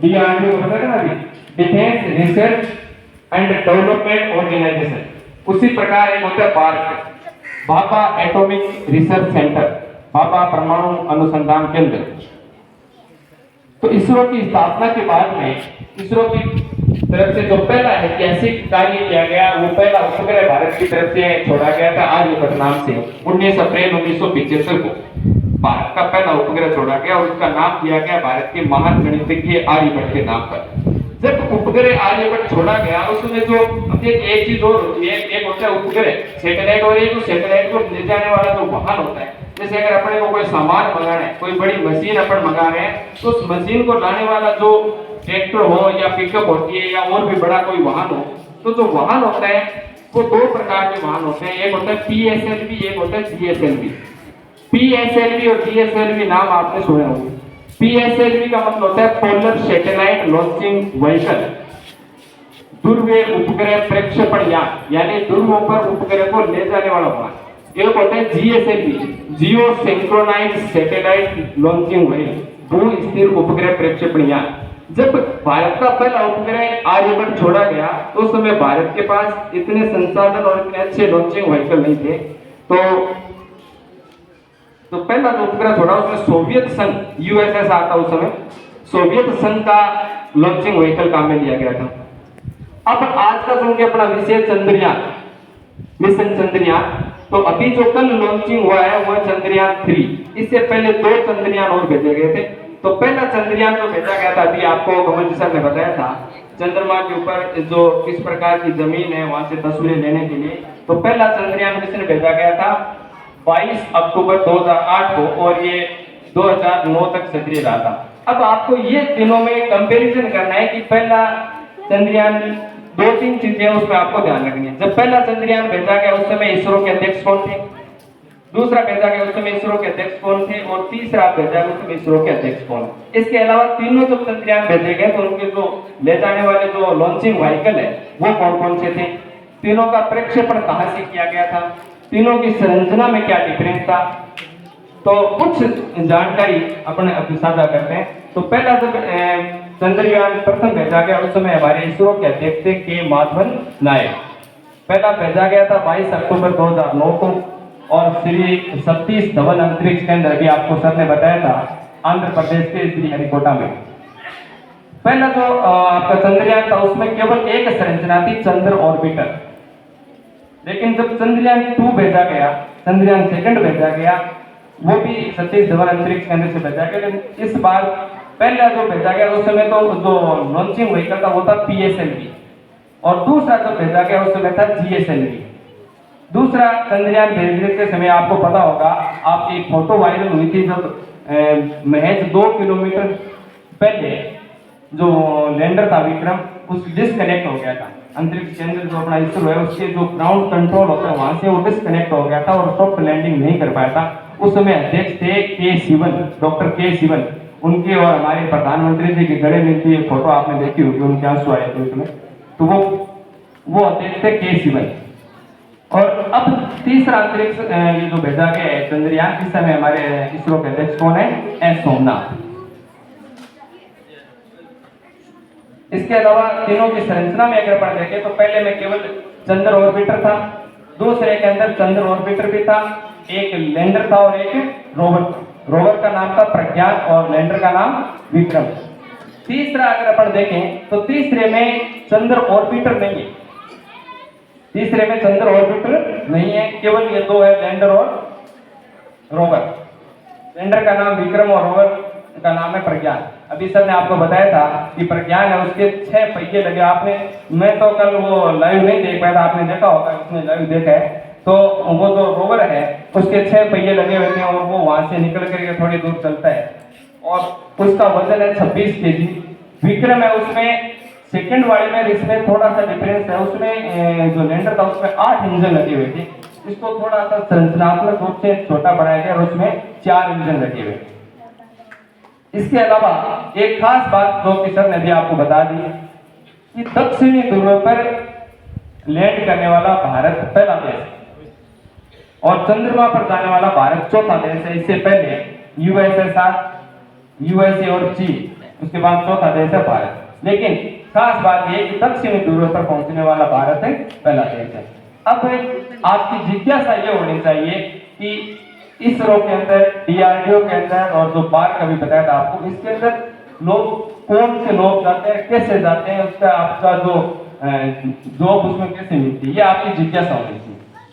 DRDO बताया ना अभी, defence research and development organisation. उसी प्रकार एक होता है BARC, Bhabha atomic research centre, Bhabha परमाणु अनुसंधान केंद्र। तो इसरो की स्थापना के बाद में इसरो की तरफ से जो पहला ऐतिहासिक कार्य किया गया, वो पहला उपग्रह भारत की तरफ से छोड़ा गया था आर्यभट्ट नाम से। 19 अप्रैल 1975 को भारत का पहला उपग्रह छोड़ा गया और उसका नाम दिया गया भारत के महान गणितज्ञ आर्यभट्ट के नाम पर। जब उपग्रह आर्यभट्ट छोड़ा गया उसमें जो एक चीज और होती है, एक होता है उपग्रह सैटेलाइट, और एक सैटेलाइट को ले जाने वाला जो वाहन होता है। जैसे अगर अपने को कोई सामान मंगाना है, कोई बड़ी मशीन अपन मंगा रहे हैं, तो उस मशीन को लाने वाला जो ट्रैक्टर हो या पिकअप होती है या और भी बड़ा कोई वाहन हो, तो जो वाहन होता है वो दो प्रकार के वाहन होते हैं। एक होता है पीएसएलवी, एक होता है जीएसएलवी। पीएसएलवी और जीएसएलवी नाम आपने सुने होंगे। पीएसएलवी का मतलब होता है पोलर सैटेलाइट लॉन्चिंग व्हीकल, ध्रुवीय उपग्रह प्रक्षेपण यान, यानी ध्रुवों पर उपग्रह को ले जाने वाला वाहन। एक होता है जीएसएलवी, जियो सिंक्रोनाइज्ड सैटेलाइट लॉन्चिंग व्हीकल, भू स्थिर उपग्रह प्रक्षेपण यान। जब भारत का पहला उपग्रह आर्यभट्ट छोड़ा गया तो उस समय भारत के पास इतने संसाधन और इतने अच्छे लॉन्चिंग व्हीकल नहीं थे। तो पहला जो उपग्रह छोड़ा उसमें सोवियत संघ, यूएसएसआर था उस समय, सोवियत संघ का लॉन्चिंग व्हीकल काम में लिया गया था। अब आज का जो अपना विषय चंद्रयान, मिशन चंद्रयान, तो अभी जो कल लॉन्चिंग हुआ है वह चंद्रयान 3। इससे पहले 2 चंद्रयान और भेजे गए थे। तो पहला चंद्रयान जो भेजा गया था, अभी आपको कमल जी सर ने बताया था, चंद्रमा के ऊपर जो किस प्रकार की जमीन है वहां से तस्वीरें लेने के लिए। तो पहला चंद्रयान मिशन भेजा गया था 22 अक्टूबर 2008 को, और ये 2009 तक सक्रिय रहा था। अब आपको ये दिनों में कंपैरिजन करना है कि पहला चंद्रयान, 2-3 चीजें उसमें आपको ध्यान रखनी है। जब पहला चंद्रयान भेजा गया उस समय इसरो के अध्यक्ष कौन थे, दूसरा भेजा गया उस समय इसरो के अध्यक्ष कौन थे, और तीसरा भेजा गया उस समय इसरो के अध्यक्ष कौन। इसके अलावा तीनों जो चंद्रयान भेजे गए तो उनके जो ले जाने वाले जो लॉन्चिंग व्हीकल है वो कौन कौन से थे, तीनों का प्रक्षेपण कहां से किया गया था, तीनों की संरचना में क्या डिफरेंस था, तो कुछ जानकारी अपने अभी साझा करते हैं। तो पहला जब चंद्रयान प्रथम भेजा गया उस समय हमारे इसरो के अध्यक्ष थे के माधवन नायक। पहला भेजा गया था 22 अक्टूबर 2009 को, और श्री सतीश धवन अंतरिक्ष केंद्र, अभी आपको सर ने बताया था, आंध्र प्रदेश के श्रीहरिकोटा में। पहला जो आपका चंद्रयान था उसमें केवल एक संरचना थी, चंद्र ऑर्बिटर। लेकिन जब चंद्रयान 2 भेजा गया, चंद्रयान 2 भेजा गया, वो भी सतीश धवन अंतरिक्ष केंद्र से भेजा गया। लेकिन इस बार पहला जो भेजा गया उस समय तो जो लॉन्चिंग व्हीकल था वो था पीएसएलवी, और दूसरा जो भेजा गया उस समय था जीएसएलवी। दूसरा चंद्रयान भेजने के समय आपको पता होगा, आपकी फोटो वायरल हुई थी जब महज 2 किलोमीटर पहले जो लैंडर था विक्रम, उस डिस्कनेक्ट हो गया था। अंतरिक्ष केंद्र जो अपना इसरो है उसके जो ग्राउंड कंट्रोल होता है वहां से वो डिस्कनेक्ट हो गया था और सॉफ्ट लैंडिंग नहीं कर पाया था। उस समय अध्यक्ष थे के शिवन, डॉक्टर के शिवन। उनके और हमारे प्रधानमंत्री जी के गले मिलती है फोटो आपने देखी होगी, उनके आंसू आए थे उसमें, तो वो अध्यक्ष थे के शिवन। और अब तीसरा अंतरिक्ष ये जो भेजा गया है चंद्रयान, इस समय हमारे इसरो के अध्यक्ष कौन है, एस सोमनाथ। इसके अलावा तीनों की संरचना में अगर अपन देखें तो पहले में केवल चंद्र ऑर्बिटर था, दूसरे के अंदर चंद्र ऑर्बिटर भी था, एक लैंडर था और एक रोवर था। रोवर का नाम था प्रज्ञान और लैंडर का नाम विक्रम। तीसरा अगर अपन देखें तो तीसरे में चंद्र ऑर्बिटर नहीं है, तीसरे में चंद्र ऑर्बिटर नहीं है, केवल ये 2 है, लैंडर और रोवर। लैंडर का नाम विक्रम और रोवर का नाम है प्रज्ञान। अभी सर ने आपको बताया था कि प्रज्ञान है उसके 6 पहिए लगे। आपने, मैं तो कल वो लाइव नहीं देख पाया था, आपने देखा होगा, उसने लाइव देखा है। तो वो जो रोवर है उसके 6 पहिए लगे हुए हैं और वो वहां से निकल करके थोड़ी दूर चलता है और उसका वजन है 26 केजी। विक्रम है उसमें सेकंड वाले में इसमें थोड़ा सा डिफरेंस है, उसमें जो लैंडर था उसमें 8 इंजन लगे हुए थे, इसको थोड़ा सा संरचनात्मक रूप से छोटा बनाया गया और उसमें 4 इंजन लगे हुए। इसके अलावा एक खास बात जो कि सर ने भी आपको बता दी कि दक्षिणी ध्रुव पर लैंड करने वाला भारत पहला देश है और चंद्रमा पर जाने वाला भारत चौथा देश है। इससे पहले यूएसएसआर, यूएसए और चीन उसके बाद चौथा देश है भारत। लेकिन खास बात यह कि दक्षिणी ध्रुव पर पहुंचने वाला भारत है पहला देश है। अब आपकी जिज्ञासा ये होनी चाहिए कि इसरो के अंदर, डीआरडीओ के अंदर और जो बात कभी बताया था आपको, इसके अंदर लोग कौन से लोग जाते हैं, कैसे जाते हैं, उसका आपका जो जॉब उसमें कैसे मिलती है, ये आपकी जिज्ञासा होनी चाहिए।